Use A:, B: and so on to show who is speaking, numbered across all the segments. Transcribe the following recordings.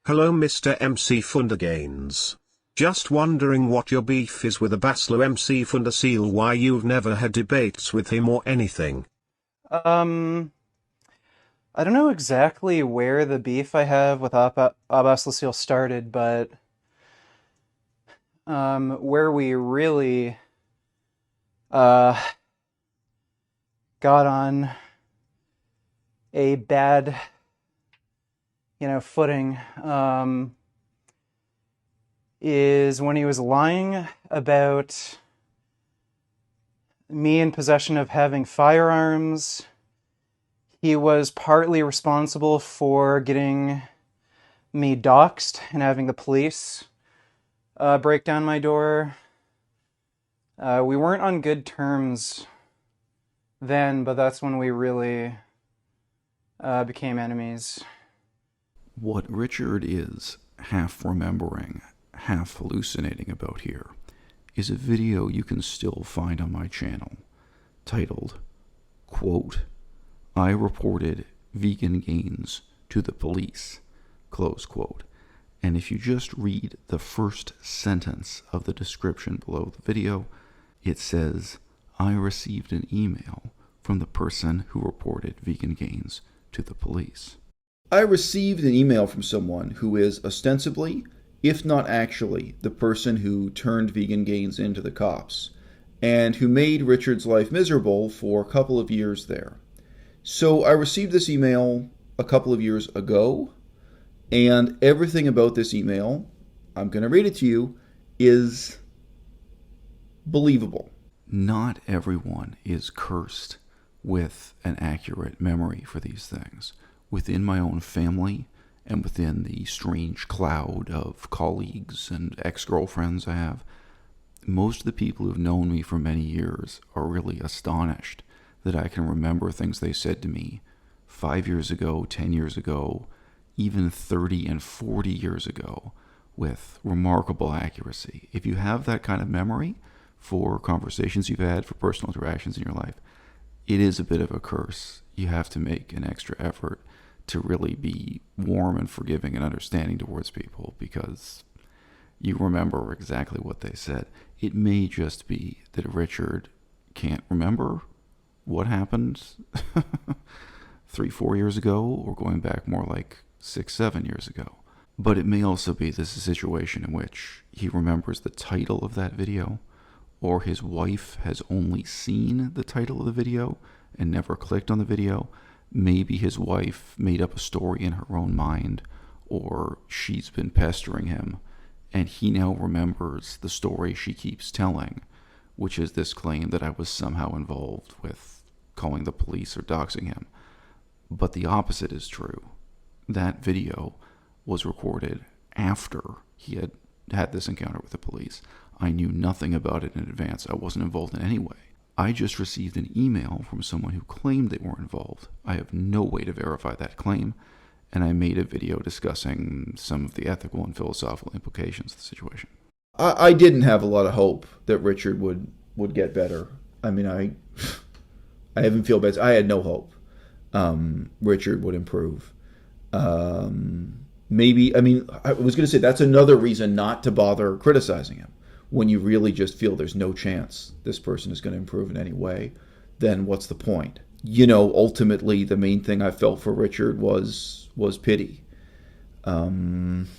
A: Hello Mr. MC Fundergains. Just wondering what your beef is with à-bas-le MC Funderseal, why you've never had debates with him or anything.
B: I don't know exactly where the beef I have with à-bas-le-ciel started, but where we really uh, got on a bad, footing is when he was lying about me in possession of having firearms. He was partly responsible for getting me doxxed and having the police break down my door. We weren't on good terms then, but that's when we really became enemies.
C: What Richard is half remembering, half hallucinating about here is a video you can still find on my channel titled, quote, "I reported vegan gains to the police," close quote. And if you just read the first sentence of the description below the video, it says, "I received an email from the person who reported vegan gains to the police." I received an email from someone who is ostensibly, if not actually, the person who turned vegan gains into the cops, and who made Richard's life miserable for a couple of years there. So I received this email a couple of years ago, and everything about this email, I'm going to read it to you, is believable. Not everyone is cursed with an accurate memory for these things. Within my own family and within the strange cloud of colleagues and ex-girlfriends I have, most of the people who've known me for many years are really astonished that I can remember things they said to me 5 years ago, 10 years ago, even 30 and 40 years ago with remarkable accuracy. If you have that kind of memory for conversations you've had, for personal interactions in your life, it is a bit of a curse. You have to make an extra effort to really be warm and forgiving and understanding towards people because you remember exactly what they said. It may just be that Richard can't remember what happened 3-4 years ago, or going back more like 6-7 years ago. But it may also be this is a situation in which he remembers the title of that video, or his wife has only seen the title of the video and never clicked on the video. Maybe his wife made up a story in her own mind, or she's been pestering him, and he now remembers the story she keeps telling, which is this claim that I was somehow involved with calling the police or doxing him. But the opposite is true. That video was recorded after he had had this encounter with the police. I knew nothing about it in advance. I wasn't involved in any way. I just received an email from someone who claimed they were involved. I have no way to verify that claim, and I made a video discussing some of the ethical and philosophical implications of the situation. I didn't have a lot of hope that Richard would get better. I mean, I haven't feel bad. I had no hope Richard would improve. Maybe, I mean, I was going to say that's another reason not to bother criticizing him. When you really just feel there's no chance this person is going to improve in any way, then what's the point? Ultimately, the main thing I felt for Richard was pity. And,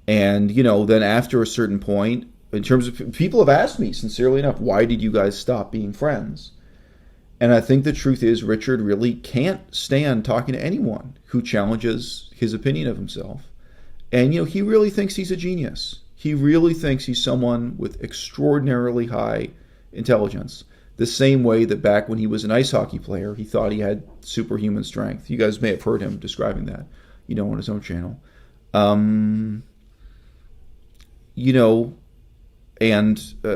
C: then after a certain point, in terms of, people have asked me, sincerely enough, why did you guys stop being friends? And I think the truth is Richard really can't stand talking to anyone who challenges his opinion of himself. And, he really thinks he's a genius. He really thinks he's someone with extraordinarily high intelligence, the same way that back when he was an ice hockey player, he thought he had superhuman strength. You guys may have heard him describing that, on his own channel. And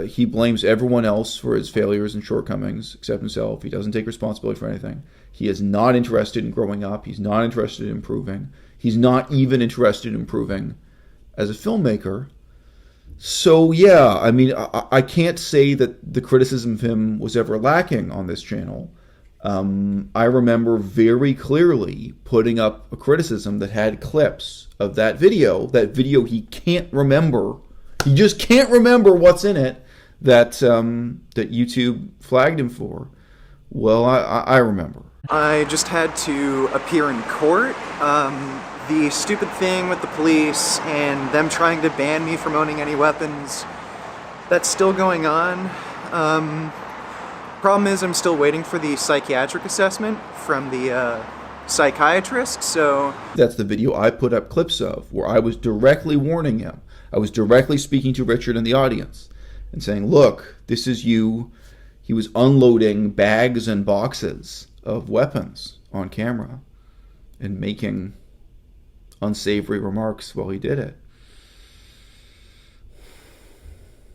C: he blames everyone else for his failures and shortcomings except himself. He doesn't take responsibility for anything. He is not interested in growing up. He's not interested in improving. He's not even interested in improving as a filmmaker. So, yeah, I mean, I can't say that the criticism of him was ever lacking on this channel. I remember very clearly putting up a criticism that had clips of that video he can't remember. He just can't remember what's in it that YouTube flagged him for. Well, I remember.
B: I just had to appear in court. The stupid thing with the police and them trying to ban me from owning any weapons, that's still going on. Problem is I'm still waiting for the psychiatric assessment from the psychiatrist, so...
C: That's the video I put up clips of, where I was directly warning him. I was directly speaking to Richard and the audience and saying, look, this is you. He was unloading bags and boxes of weapons on camera and making unsavory remarks while he did it.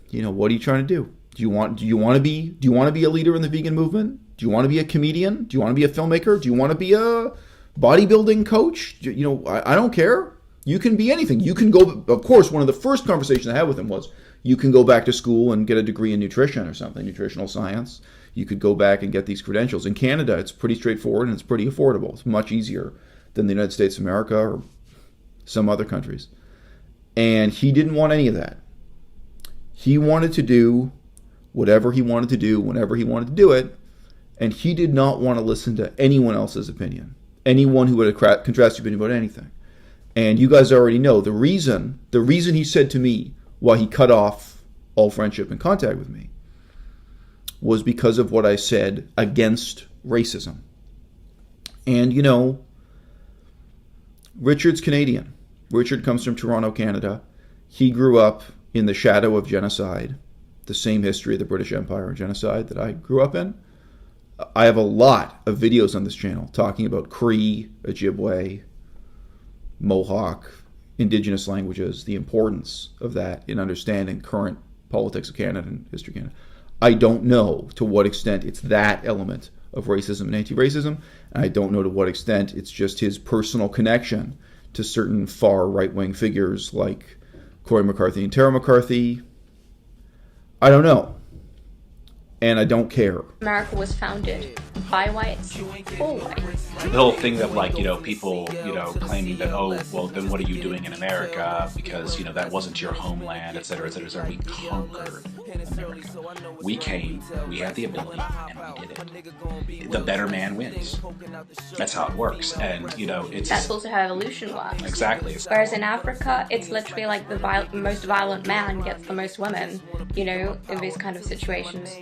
C: You know, what are you trying to do? Do you want to be a leader in the vegan movement? Do you want to be a comedian? Do you want to be a filmmaker? Do you want to be a bodybuilding coach? You know, I don't care. You can be anything. You can go, of course, one of the first conversations I had with him was, you can go back to school and get a degree in nutrition or something, nutritional science. You could go back and get these credentials. In Canada, it's pretty straightforward and it's pretty affordable. It's much easier than the United States of America or some other countries. And he didn't want any of that. He wanted to do whatever he wanted to do, whenever he wanted to do it, and he did not want to listen to anyone else's opinion, anyone who had a contrasting opinion about anything. And you guys already know the reason he said to me why he cut off all friendship and contact with me was because of what I said against racism. And, you know, Richard's Canadian. Richard comes from Toronto, Canada. He grew up in the shadow of genocide, the same history of the British Empire and genocide that I grew up in. I have a lot of videos on this channel talking about Cree, Ojibwe, Mohawk, Indigenous languages, the importance of that in understanding current politics of Canada and history of Canada. I don't know to what extent it's that element of racism and anti-racism, and I don't know to what extent it's just his personal connection to certain far right-wing figures like Corey McCarthy and Tara McCarthy. I don't know. And I don't care.
D: America was founded by whites, for whites.
E: The whole thing of, like, you know, people, you know, claiming that, oh, well, then what are you doing in America? Because, you know, that wasn't your homeland, et cetera, et cetera, et cetera. We conquered America. We came, we had the ability, and we did it. The better man wins. That's how it works. And, you know, it's...
D: That's also how evolution works.
E: Exactly.
D: Whereas in Africa, it's literally like the most violent man gets the most women, you know, in these kind of situations.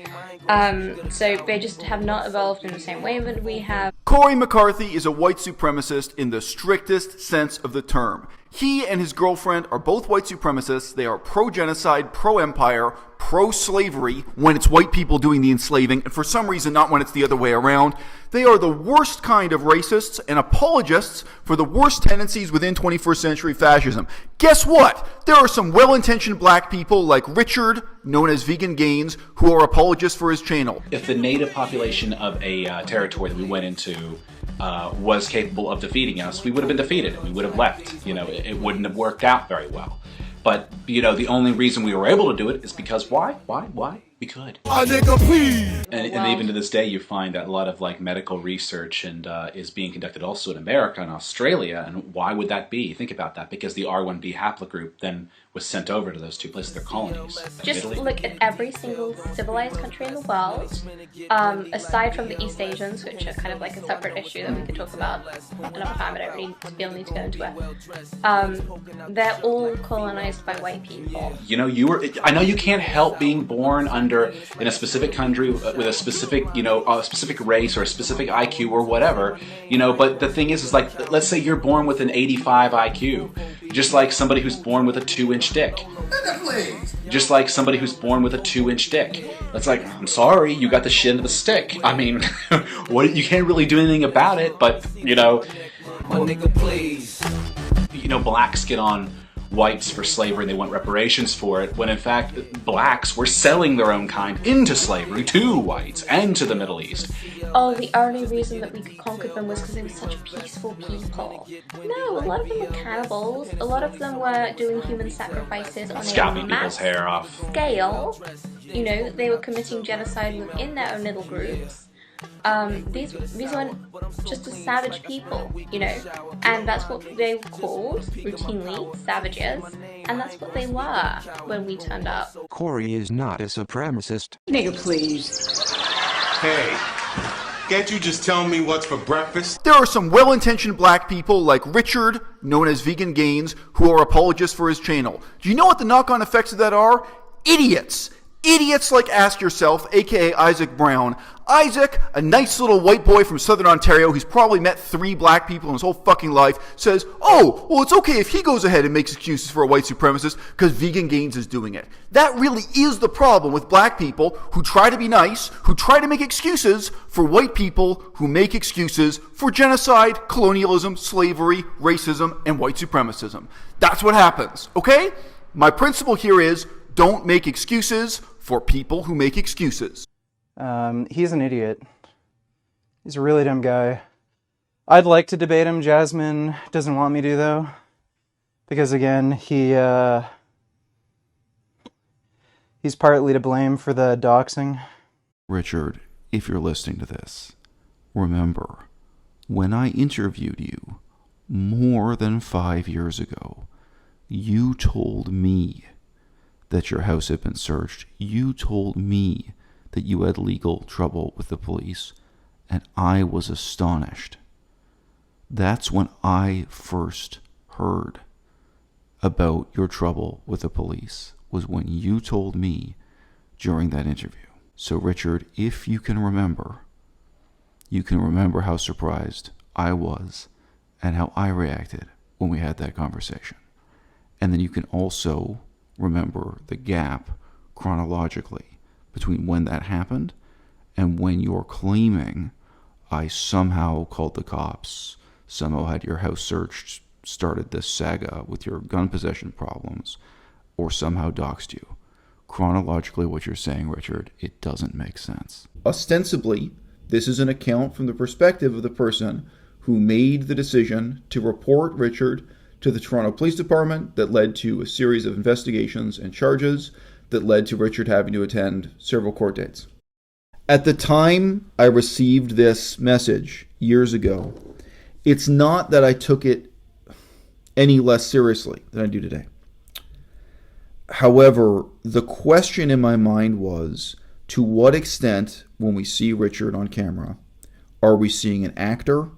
D: So they just have not evolved in the same way that we have.
C: Corey McCarthy is a white supremacist in the strictest sense of the term. He and his girlfriend are both white supremacists. They are pro-genocide, pro-empire, pro-slavery when it's white people doing the enslaving, and for some reason not when it's the other way around. They are the worst kind of racists and apologists for the worst tendencies within 21st century fascism. Guess what? There are some well-intentioned black people like Richard, known as Vegan Gains, who are apologists for his channel.
E: If the native population of a territory that we went into was capable of defeating us, we would have been defeated and we would have left. You know, it wouldn't have worked out very well. But, you know, the only reason we were able to do it is because why? We could. And even to this day, you find that a lot of, like, medical research and is being conducted also in America and Australia. And why would that be? Think about that. Because the R1b haplogroup then was sent over to those two places, their colonies.
D: Just look at every single civilized country in the world, aside from the East Asians, which are kind of like a separate issue that we could talk about another time. I don't really feel need to go into it. They're all colonized by white people.
E: You know, I know you can't help being born in a specific country with a specific, you know, a specific race or a specific IQ or whatever, you know, but the thing is like, let's say you're born with an 85 IQ, just like somebody who's born with a 2-inch dick. Just like somebody who's born with a 2-inch dick. That's like, I'm sorry, you got the shit end of the stick. I mean, you can't really do anything about it, but, you know, you know, blacks get on whites for slavery and they want reparations for it, when in fact blacks were selling their own kind into slavery to whites and to the Middle East.
D: Oh, the only reason that we could conquer them was because they were such peaceful people. No, a lot of them were cannibals. A lot of them were doing human sacrifices on
E: Scalping
D: a
E: people's hair off.
D: scale. You know, they were committing genocide within their own little groups. these weren't just a savage people, you know, and that's what they were called routinely, savages, and that's what they were when we turned up.
F: Corey is not a supremacist.
G: Nigga, please.
H: Hey, can't you just tell me what's for breakfast?
I: There are some well-intentioned black people like Richard, known as Vegan Gains, who are apologists for his channel. Do you know what the knock-on effects of that are? Idiots! Idiots like Ask Yourself, aka Isaac Brown. Isaac, a nice little white boy from Southern Ontario who's probably met 3 black people in his whole fucking life, says, oh, well, it's okay if he goes ahead and makes excuses for a white supremacist because Vegan Gains is doing it. That really is the problem with black people who try to be nice, who try to make excuses for white people who make excuses for genocide, colonialism, slavery, racism, and white supremacism. That's what happens, okay? My principle here is don't make excuses for people who make excuses.
B: He's an idiot. He's a really dumb guy. I'd like to debate him. Jasmine doesn't want me to, though. Because, again, he's partly to blame for the doxing.
C: Richard, if you're listening to this, remember, when I interviewed you more than 5 years ago, you told me that your house had been searched. You told me that you had legal trouble with the police, and I was astonished. That's when I first heard about your trouble with the police, was when you told me during that interview. So Richard, if you can remember how surprised I was and how I reacted when we had that conversation. And then you can also remember the gap chronologically between when that happened and when you're claiming I somehow called the cops, somehow had your house searched, started this saga with your gun possession problems, or somehow doxed you. Chronologically, what you're saying, Richard, it doesn't make sense.
I: Ostensibly, this is an account from the perspective of the person who made the decision to report Richard to the Toronto Police Department that led to a series of investigations and charges that led to Richard having to attend several court dates. At the time I received this message years ago, it's not that I took it any less seriously than I do today. However, the question in my mind was, to what extent, when we see Richard on camera, are we seeing an actor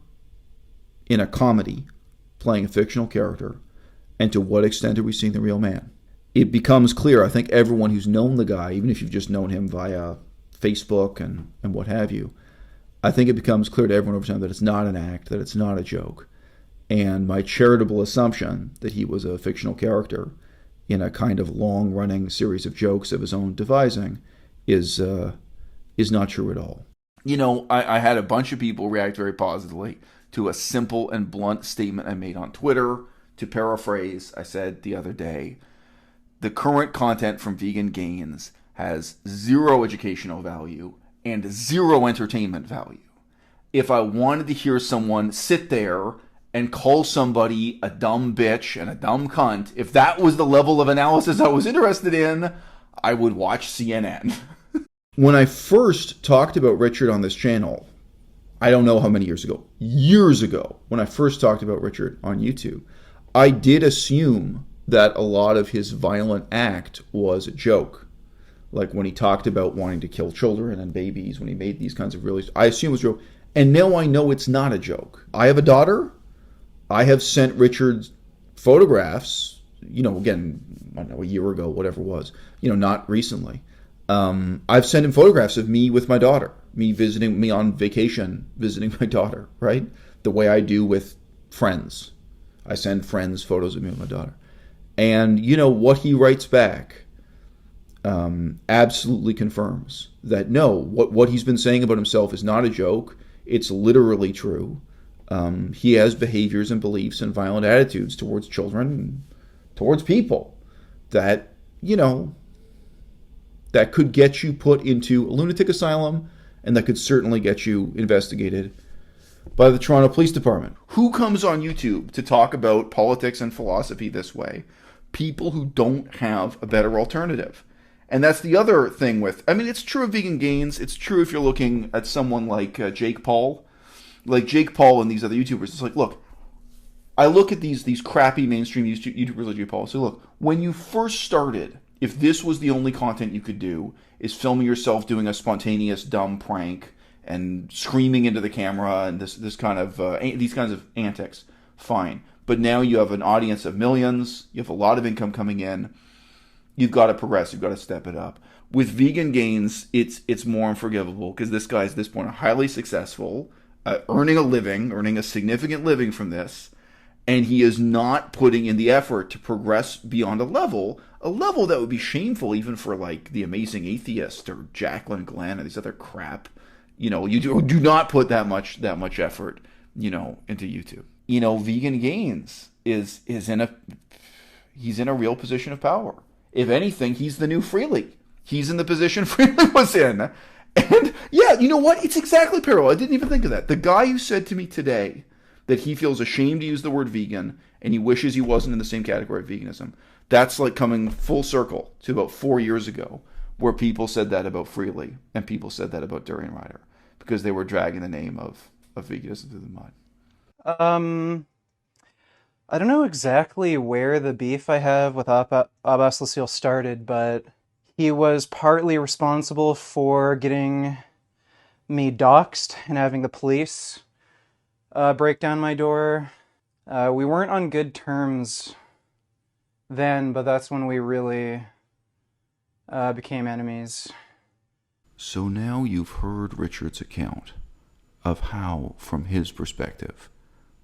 I: in a comedy playing a fictional character, and to what extent are we seeing the real man? It becomes clear, I think everyone who's known the guy, even if you've just known him via Facebook and what have you, I think it becomes clear to everyone over time that it's not an act, that it's not a joke. And my charitable assumption that he was a fictional character in a kind of long-running series of jokes of his own devising is not true at all. You know, I had a bunch of people react very positively to a simple and blunt statement I made on Twitter. To paraphrase, I said the other day, the current content from Vegan Gains has 0 educational value and 0 entertainment value. If I wanted to hear someone sit there and call somebody a dumb bitch and a dumb cunt, if that was the level of analysis I was interested in, I would watch CNN. When I first talked about Richard on this channel, I don't know how many years ago, when I first talked about Richard on YouTube, I did assume that a lot of his violent act was a joke. Like when he talked about wanting to kill children and babies, when he made these kinds of I assumed it was a joke. And now I know it's not a joke. I have a daughter. I have sent Richard photographs, again, I don't know, a year ago, whatever it was, not recently. I've sent him photographs of me with my daughter, me on vacation, visiting my daughter, right? The way I do with friends. I send friends photos of me with my daughter. And what he writes back absolutely confirms that no, what he's been saying about himself is not a joke. It's literally true. He has behaviors and beliefs and violent attitudes towards children and towards people that, that could get you put into a lunatic asylum, and that could certainly get you investigated by the Toronto Police Department. Who comes on YouTube to talk about politics and philosophy this way? People who don't have a better alternative. And that's the other thing with, I mean, it's true of vegan gains. It's true if you're looking at someone like Jake Paul. Like Jake Paul and these other YouTubers. It's like, look, I look at these crappy mainstream YouTubers like Jake Paul. So look, when you first started, if this was the only content you could do, is filming yourself doing a spontaneous dumb prank and screaming into the camera and this kind of these kinds of antics, fine. But now you have an audience of millions. You have a lot of income coming in. You've got to progress. You've got to step it up. With vegan gains, it's more unforgivable because this guy's at this point highly successful, earning a significant living from this, and he is not putting in the effort to progress beyond a level that would be shameful even for like the Amazing Atheist or Jacqueline Glenn or these other crap. You know, you do not put that much effort, you know, into YouTube. You know, vegan gains is in a real position of power. If anything, he's the new Freely. He's in the position Freely was in. And yeah, you know what? It's exactly parallel. I didn't even think of that. The guy who said to me today that he feels ashamed to use the word vegan and he wishes he wasn't in the same category of veganism, that's like coming full circle to about 4 years ago where people said that about Freely and people said that about Durian Rider because they were dragging the name of veganism through the mud.
B: I don't know exactly where the beef I have with à-bas-le-ciel started, but he was partly responsible for getting me doxxed and having the police break down my door. We weren't on good terms then, but that's when we really became enemies.
C: So now you've heard Richard's account of how, from his perspective,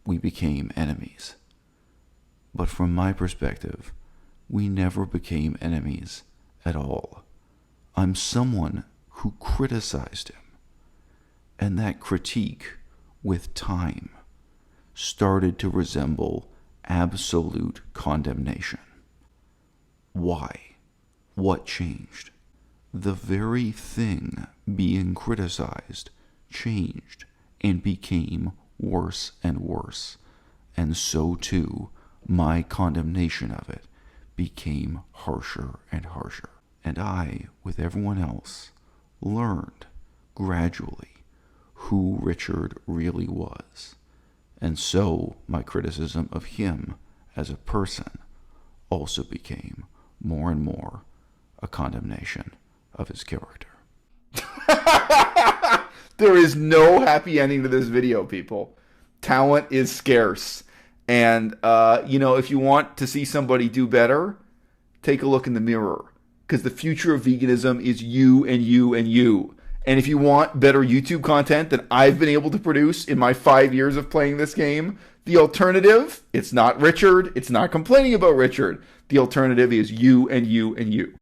C: we became enemies. But from my perspective, we never became enemies at all. I'm someone who criticized him. And that critique, with time, started to resemble absolute condemnation. Why? What changed? The very thing being criticized changed and became worse and worse. And so too, my condemnation of it became harsher and harsher. And I, with everyone else, learned gradually who Richard really was. And so my criticism of him as a person also became more and more a condemnation of his character.
I: There is no happy ending to this video, people. Talent is scarce. And, if you want to see somebody do better, take a look in the mirror. Because the future of veganism is you and you and you. And if you want better YouTube content than I've been able to produce in my 5 years of playing this game, the alternative, it's not Richard. It's not complaining about Richard. The alternative is you and you and you.